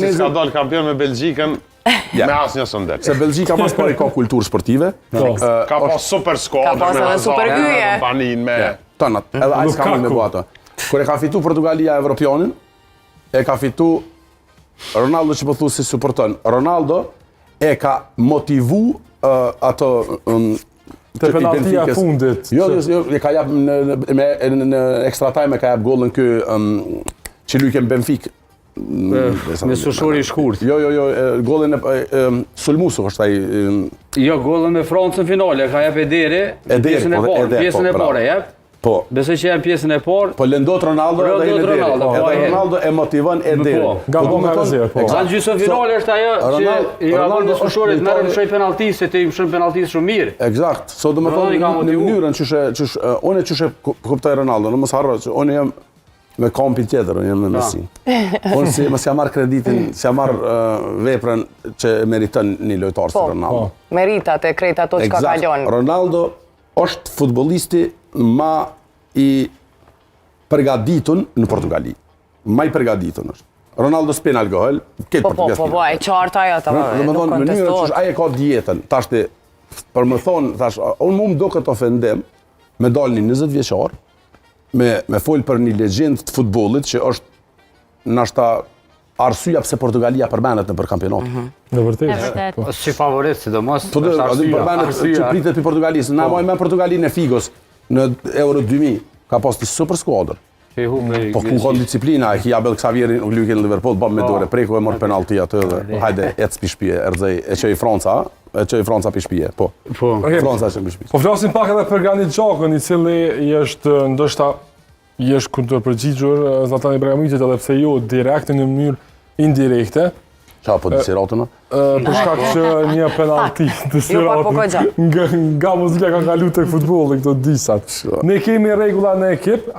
Ska dalë kampion me Belgjikën me asnjë sondel. Se Belgjika mas pari ka kulturë sportive. Ka pas super skuadër, Ka pas edhe super hyje. Banin me Tënat, edhe ajë s'ka me bo ato. Kër e ka fitu Portugalia Evropionin, e ka fitu Ronaldo që po thu si supporton. Ronaldo e ka motivu ato Te penaltia fundit. Jo, e ka jap në extra time e ka jap gollën ky që luajke në Benfica. Me sushori i shkurt. Jo, gollën e Sulmusu është ai. Jo, gollën me Francën finale, ka jep Ederi, pjesën e parë, pjesën e parë jep. Po. Besoj që janë pjesën e parë. Po lëndot Ronaldo edhe Ederi. Edhe Ronaldo e motivon Ederi. Nga bomba e po. Në gjysmë finale është ajo që i ka dhënë sushorit merr në shoj penaltisë, se ti më shon penaltisë shumë mirë. Eksakt. So do të thonë në mënyrën çush unë çush kuptoj Ronaldo, mos harro që unë jam me kampin tjetër, unë jam me Messi. Unë si mos jam marr kreditin, si jam marr veprën që meriton një lojtar si Ronaldo. Meritat e krejt ato që ka kalon. Ronaldo është futbollisti ma i përgatitur në Portugali. Ma i përgatitur është. Ronaldo s'pen alkohol, këtë portugesë. Po, e qarta ajo ta. Do të thonë mënyra që ai e ka dietën. Tashti për më thonë, thash, unë më duket ofendim me dalë një 20 vjeçar, me fol për një legjend të futbollit që është nashta arsyeja pse Portugalia përmendet në kampionat. Në vërtetë. Si favorit, sidomos. Po do përmendet që pritet për Portugalisë. Na mojmë Portugalinë e Figos në Euro 2000 ka pas një super skuadër. Po ku ka disiplina, e ki Abel Xavierin u luajë në Liverpool, bëm me dorë, preku e mor penalti atë dhe hajde ec pi shtëpi, erdhej e çoi Franca pi shtëpi. Po. Franca që pi shtëpi. Po flasim pak edhe për Granit Xhakën, i cili është ndoshta është kundërpërgjigjur Zlatan Ibrahimovićit edhe pse jo direkt në mënyrë indirekte. Qa po disi ratën? Për shkak që një penalti të siratën nga muzika ka kalu tek futbolli këto disat. Ne kemi rregulla në ekip.